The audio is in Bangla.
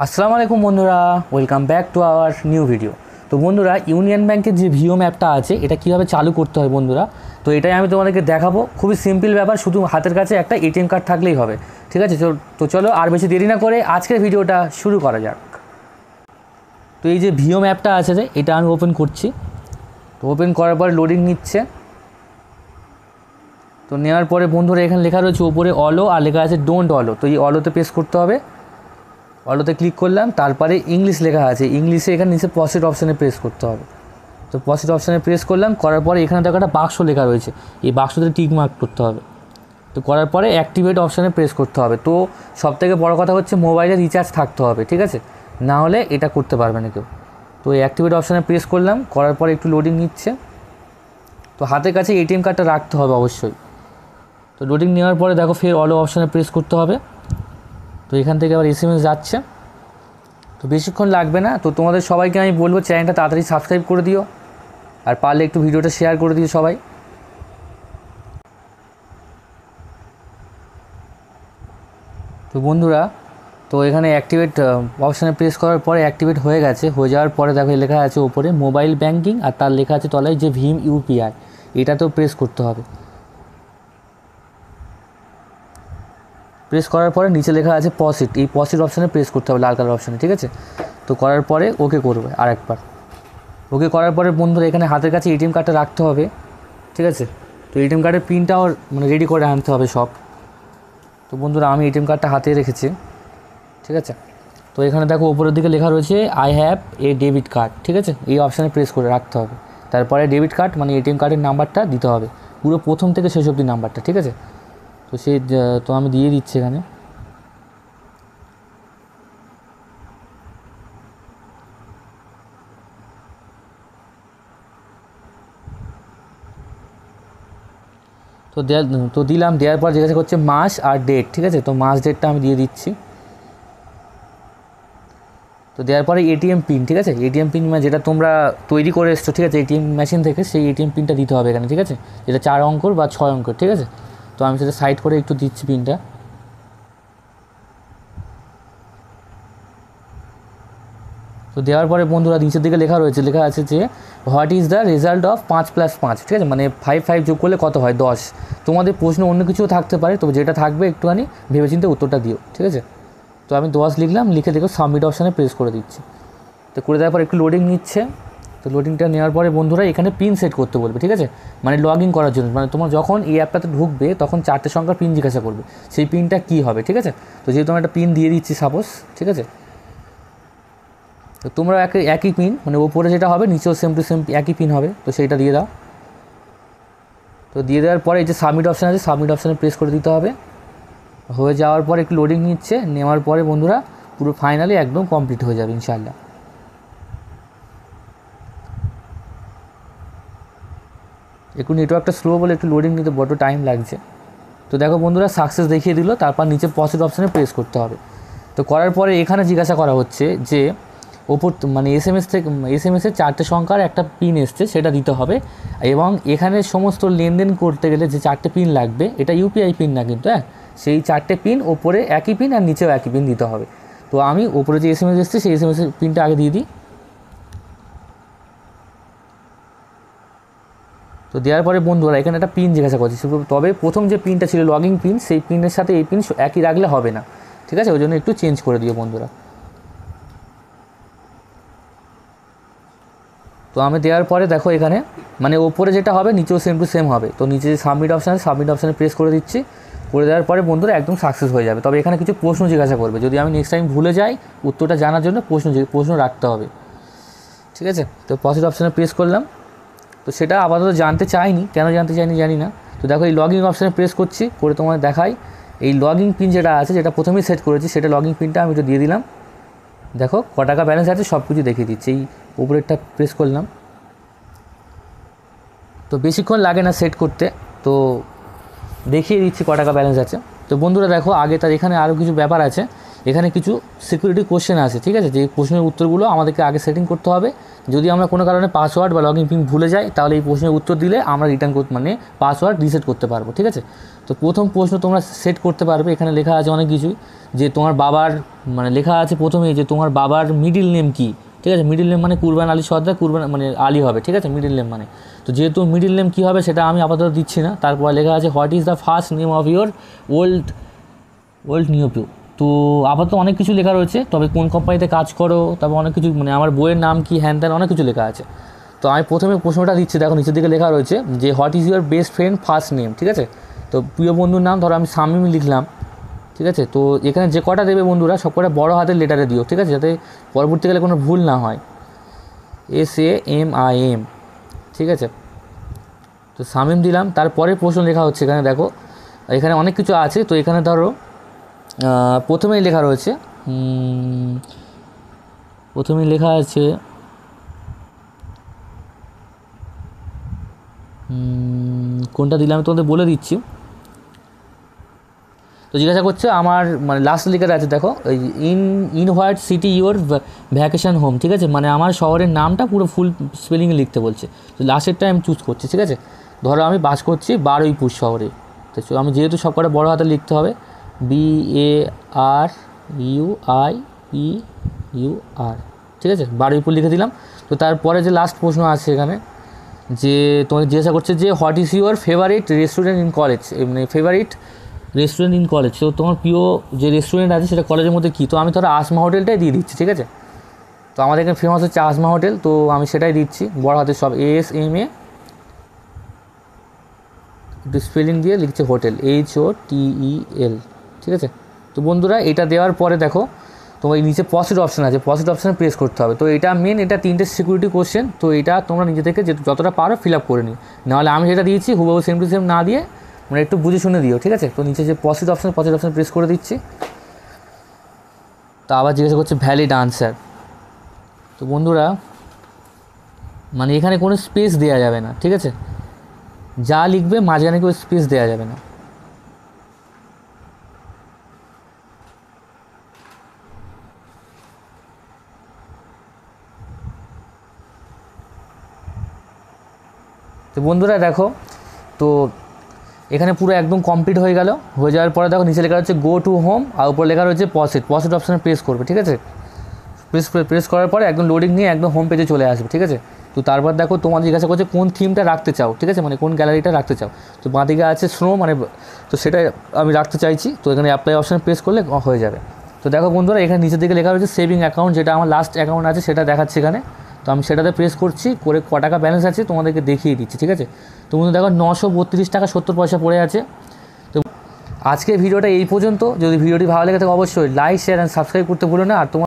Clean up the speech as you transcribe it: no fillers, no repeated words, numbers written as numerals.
আসসালামু আলাইকুম বন্ধুরা, welcome back to our new video. তো বন্ধুরা, ইউনিয়ন ব্যাংকের যে ভিওম অ্যাপটা আছে এটা কীভাবে চালু করতে হয় বন্ধুরা, তো এটাই আমি তোমাদেরকে দেখাবো। খুবই সিম্পল ব্যাপার, শুধু হাতের কাছে একটা এটিএম কার্ড থাকলেই হবে। ঠিক আছে, তো চলো আর বেশি দেরি না করে আজকের ভিডিওটা শুরু করা যাক। তো এই যে ভিওম অ্যাপটা আছে যে এটা আমি ওপেন করছি। তো ওপেন করার পর লোডিং নিচ্ছে। তো নেওয়ার পরে বন্ধুরা এখানে লেখা রয়েছে ওপরে অলো আর লেখা আছে ডোন্ট অলো। তো এই অলোতে প্রেস করতে হবে। অলোতে ক্লিক করলাম, তারপরে ইংলিশ লেখা আছে, ইংলিশে এখানে নিচে পজিট অপশানে প্রেস করতে হবে। তো পজিট অপশানে প্রেস করলাম, করার পরে এখানে দেখো একটা বাক্স লেখা রয়েছে, এই বাক্সতে টিক মার্ক করতে হবে। তো করার পরে অ্যাক্টিভেট অপশানে প্রেস করতে হবে। তো সবথেকে বড় কথা হচ্ছে মোবাইলে রিচার্জ থাকতে হবে, ঠিক আছে, না হলে এটা করতে পারবে না কেউ। তো এই অ্যাক্টিভেট অপশানে প্রেস করলাম, করার পরে একটু লোডিং নিচ্ছে। তো হাতের কাছে এটিএম কার্ডটা রাখতে হবে অবশ্যই। তো লোডিং নেওয়ার পরে দেখো ফের অলো অপশানে প্রেস করতে হবে। তো এখান থেকে আবার এসএমএস যাচ্ছে। তো বেশিক্ষণ লাগবে না। তো তোমাদের সবাইকে আমি বলবো চ্যানেলটা তাড়াতাড়ি সাবস্ক্রাইব করে দিও, আর পারলে একটু ভিডিওটা শেয়ার করে দিও সবাই। তো বন্ধুরা, তো এখানে অ্যাক্টিভেট অপশানে প্রেস করার পরে অ্যাক্টিভেট হয়ে গেছে। হয়ে যাওয়ার পরে দেখো লেখা আছে ওপরে মোবাইল ব্যাঙ্কিং, আর তার লেখা আছে তলায় যে ভীম ইউপিআই, এটাতেও প্রেস করতে হবে। প্রেস করার পরে নিচে লেখা আছে পজিট, এই পজিট অপশানে প্রেস করতে হবে, লাল কালার অপশানে, ঠিক আছে। তো করার পরে ওকে করবে আরেকবার। ওকে করার পরে বন্ধুরা এখানে হাতের কাছে এটিএম কার্ডটা রাখতে হবে, ঠিক আছে। তো এটিএম কার্ডের পিনটাও মানে রেডি করে আনতে হবে সব। তো বন্ধুরা আমি এটিএম কার্ডটা হাতে রেখেছি, ঠিক আছে। তো এখানে দেখো উপরের দিকে লেখা রয়েছে I have a debit card, ঠিক আছে, এই অপশানে প্রেস করে রাখতে হবে। তারপরে ডেবিট কার্ড মানে এটিএম কার্ডের নাম্বারটা দিতে হবে, পুরো প্রথম থেকে শেষ অবধি নাম্বারটা, ঠিক আছে। তো তো আমি দিয়ে দিচ্ছি এখানে। তো দিলাম, দেওয়ার পর জিজ্ঞাসা করছে মাস আর ডেট, ঠিক আছে। তো মাস ডেটটা আমি দিয়ে দিচ্ছি। তো দেওয়ার পরে এটিএম পিন, ঠিক আছে, এটিএম পিন মানে যেটা তোমরা তৈরি করে এসছো, ঠিক আছে, এটিএম মেশিন থেকে, সেই এটিএম পিনটা দিতে হবে এখানে, ঠিক আছে, যেটা 4 অঙ্কর বা 6 অঙ্কর, ঠিক আছে। তো আমি সেটা সাইড করে একটু দিচ্ছি পিনটা। তো দেওয়ার পরে বন্ধুরা নিচের দিকে লেখা আছে যে what is the result of 5+5, ঠিক আছে, মানে 5 যোগ করলে কত হয় 10। তোমাদের প্রশ্ন অন্য কিছুও থাকতে পারে, তো যেটা থাকবে একটুখানি ভেবেচিন্তে উত্তরটা দিও, ঠিক আছে। তো আমি 10 লিখলাম, লিখে দেখো সাবমিট অপশানে প্রেস করে দিচ্ছি। তো করে দেওয়ার পর একটু লোডিং নিচ্ছে। তো লোডিংটা নেওয়ার পরে বন্ধুরা এখানে পিন সেট করতে বলবে, ঠিক আছে, মানে লগ ইন করার জন্য, মানে তোমার যখন এই অ্যাপটাতে ঢুকবে তখন 4টে সংখ্যার পিন জিজ্ঞাসা করবে, সেই পিনটা কী হবে, ঠিক আছে। তো যেহেতু আমি একটা পিন দিয়ে দিচ্ছি সাপোজ, ঠিক আছে। তো তোমরা একই পিন, মানে ওপরে যেটা হবে নিচেও সেম টু সেম একই পিন হবে, তো সেইটা দিয়ে দাও। তো দিয়ে দেওয়ার পরে এই যে সাবমিট অপশান আছে, সাবমিট অপশানে প্রেস করে দিতে হবে। হয়ে যাওয়ার পরে একটু লোডিং নিচ্ছে, নেওয়ার পরে বন্ধুরা পুরো ফাইনালি একদম কমপ্লিট হয়ে যাবে ইনশাআল্লাহ। একটু নেটওয়ার্কটা স্লো বলে একটু লোডিং নিতে বড় টাইম লাগছে। তো দেখো বন্ধুরা সাকসেস দেখিয়ে দিল, তারপর নিচে পজিট অপশানে প্রেস করতে হবে। তো করার পরে এখানে জিজ্ঞাসা করা হচ্ছে যে ওপর মানে এসএমএসের 4টে সংখ্যার একটা পিন এসছে, সেটা দিতে হবে। এবং এখানে সমস্ত লেনদেন করতে গেলে যে 4টে পিন লাগবে, এটা ইউপিআই পিন না কিন্তু, হ্যাঁ, সেই 4টে পিন ওপরে একই পিন আর নিচেও একই পিন দিতে হবে। তো আমি ওপরে যে এসএমএস এসছে সেই এসএমএসের পিনটা আগে দিয়ে দিই। তো দেওয়ার পরে বন্ধুরা এখানে একটা পিন জিজ্ঞাসা করছি, তবে প্রথম যে পিনটা ছিল লগইন পিন, সেই পিনের সাথে এই পিন একই রাখলে হবে না, ঠিক আছে, ওই জন্য একটু চেঞ্জ করে দিও বন্ধুরা। তো আমি দেওয়ার পরে দেখো এখানে মানে ওপরে যেটা হবে নিচেও সেম টু সেম হবে। তো নিচে যে সাবমিট অপশানে প্রেস করে দিচ্ছি। করে দেওয়ার পরে বন্ধুরা একদম সাকসেস হয়ে যাবে। তবে এখানে কিছু প্রশ্ন জিজ্ঞাসা করবে, যদি আমি নেক্সট টাইম ভুলে যাই উত্তরটা জানার জন্য প্রশ্ন রাখতে হবে, ঠিক আছে। তো পজিটিভ অপশানে প্রেস করলাম। তো সেটা আপাতত জানতে চাইনি, কেন জানতে চাইনি জানি না। তো দেখো এই লগইন অপশানে প্রেস করছি, করে তোমায় দেখাই এই লগইন পিন যেটা আছে, যেটা প্রথমেই সেট করেছি, সেটা লগইন পিনটা আমি একটু দিয়ে দিলাম। দেখো ক টাকা ব্যালেন্স আছে সব কিছু দেখিয়ে দিচ্ছি। এই উপরেরটা প্রেস করলাম। তো বেশিক্ষণ লাগে না সেট করতে, তো দেখিয়ে দিচ্ছি ক টাকা ব্যালেন্স আছে। তো বন্ধুরা দেখো আগে তার এখানে আরও কিছু ব্যাপার আছে, এখানে কিছু সিকিউরিটি কোশ্চেন আছে, ঠিক আছে, যে প্রশ্নের উত্তরগুলো আমাদেরকে আগে সেটিং করতে হবে। যদি আমরা কোনো কারণে পাসওয়ার্ড বা লগইন পিন ভুলে যাই তাহলে এই প্রশ্নের উত্তর দিলে আমরা রিটার্ন করতে মানে পাসওয়ার্ড রিসেট করতে পারবো, ঠিক আছে। তো প্রথম প্রশ্ন তোমরা সেট করতে পারবে, এখানে লেখা আছে অনেক কিছুই, যে তোমার বাবার মানে লেখা আছে প্রথমেই যে তোমার বাবার মিডিল নেম কী, ঠিক আছে। মিডিল নেম মানে কুরবান আলী সর্দার, কুরবান মানে আলী হবে, ঠিক আছে, মিডিল নেম মানে। তো যেহেতু মিডিল নেম কী হবে সেটা আমি আপাতত দিচ্ছি না। তারপর লেখা আছে what is the first name of your old nephew. তো আপাতত অনেক কিছু লেখা রয়েছে, তবে কোন কোম্পানিতে কাজ করো, তারপর অনেক কিছু মানে আমার বইয়ের নাম কি, হ্যান ত্যান অনেক কিছু লেখা আছে। তো আমি প্রথমে প্রশ্নটা দিচ্ছি, দেখো নিচের দিকে লেখা রয়েছে যে what is your best friend first name, ঠিক আছে। তো প্রিয় বন্ধুর নাম ধরো আমি শামীম লিখলাম, ঠিক আছে। তো এখানে যে কটা দেবে বন্ধুরা সব কটা বড় হাতের লেটারে দিও, ঠিক আছে, যাতে পরবর্তীকালে কোনো ভুল না হয়। SAMIM, ঠিক আছে। তো শামীম দিলাম। তারপরে প্রশ্ন লেখা হচ্ছে, এখানে দেখো এখানে অনেক কিছু আছে। তো এখানে ধরো প্রথমেই লেখা রয়েছে, প্রথমেই লেখা আছে কোনটা দিলাম আমি তোমাদের বলে দিচ্ছি। তো জিজ্ঞাসা করছে আমার মানে লাস্ট লেখার আছে দেখো in what city your vacation home, ঠিক আছে, মানে আমার শহরের নামটা পুরো ফুল স্পেলিংয়ে লিখতে বলছে। তো লাস্টেরটা আমি চুজ করছি, ঠিক আছে। ধরো আমি বাস করছি বারুইপুর শহরে, তো আমি যেহেতু সব কটা বড়ো হাতে লিখতে হবে, BARUIPUR, ঠিক আছে, বারুইপুর লিখে দিলাম। তো তারপরে যে লাস্ট প্রশ্ন আছে এখানে, যে তোমাকে জিজ্ঞাসা করছে যে what is your favourite restaurant in college, মানে ফেভারিট রেস্টুরেন্ট ইন কলেজ। তো তোমার প্রিয় যে রেস্টুরেন্ট আছে সেটা কলেজের মধ্যে কী, তো আমি ধরো আসমা হোটেলটাই দিয়ে দিচ্ছি, ঠিক আছে। তো আমাদের এখানে ফেমাস হচ্ছে আসমা হোটেল, তো আমি সেটাই দিচ্ছি বড় হাতে সব ASMA, একটু স্পেলিং দিয়ে লিখছে হোটেল HOTEL, ঠিক আছে। তো বন্ধুরা এটা দেওয়ার পরে দেখো তোমার এই নিচে পসিড অপশান আছে, পসিড অপশানে প্রেস করতে হবে। তো এটা মেন, এটা 3টে সিকিউরিটি কোশ্চেন, তো এটা তোমরা নিজে থেকে যতটা পারো ফিল আপ করে নিও। নাহলে আমি যেটা দিয়েছি হুবহু সেম টু সেম না দিয়ে মানে একটু বুঝে শুনে দিও, ঠিক আছে। তো নিচে যে পসিড অপশান প্রেস করে দিচ্ছি। তো আবার জিজ্ঞাসা করছে ভ্যালিড আনসার। তো বন্ধুরা মানে এখানে কোনো স্পেস দেওয়া যাবে না, ঠিক আছে, যা লিখবে মাঝখানে কেউ স্পেস দেওয়া যাবে না। তো বন্ধুরা দেখো তো এখানে পুরো একদম কমপ্লিট হয়ে গেল। হয়ে যাওয়ার পরে দেখো নিচে লেখা হচ্ছে গো টু হোম, আর উপর লেখা রয়েছে পসিড অপশানে প্রেস করবে, ঠিক আছে। প্রেস করার পরে একদম লোডিং নিয়ে একদম হোম পেজে চলে আসবে, ঠিক আছে। তো তারপর দেখো তোমাদের জিজ্ঞাসা করছে কোন থিমটা রাখতে চাও, ঠিক আছে, মানে কোন গ্যালারিটা রাখতে চাও। তো বাঁদিকে আছে স্নো, মানে তো সেটাই আমি রাখতে চাইছি। তো এখানে অ্যাপ্লাই অপশানে প্রেস করলে হয়ে যাবে। তো দেখো বন্ধুরা এখানে নিচের দিকে লেখা রয়েছে সেভিং অ্যাকাউন্ট, যেটা আমার লাস্ট অ্যাকাউন্ট আছে সেটা দেখাচ্ছে এখানে। তো আমি সেটাতে প্রেস করছি, করে ক টাকা ব্যালেন্স আছে তোমাদেরকে দেখিয়ে দিচ্ছি, ঠিক আছে। তো বন্ধু দেখো 932 টাকা 70 পয়সা পড়ে আছে। তো আজকের ভিডিওটা এই পর্যন্ত। যদি ভিডিওটি ভালো লেগে থাকে অবশ্যই লাইক, শেয়ার অ্যান্ড সাবস্ক্রাইব করতে ভুলো না। আর তোমার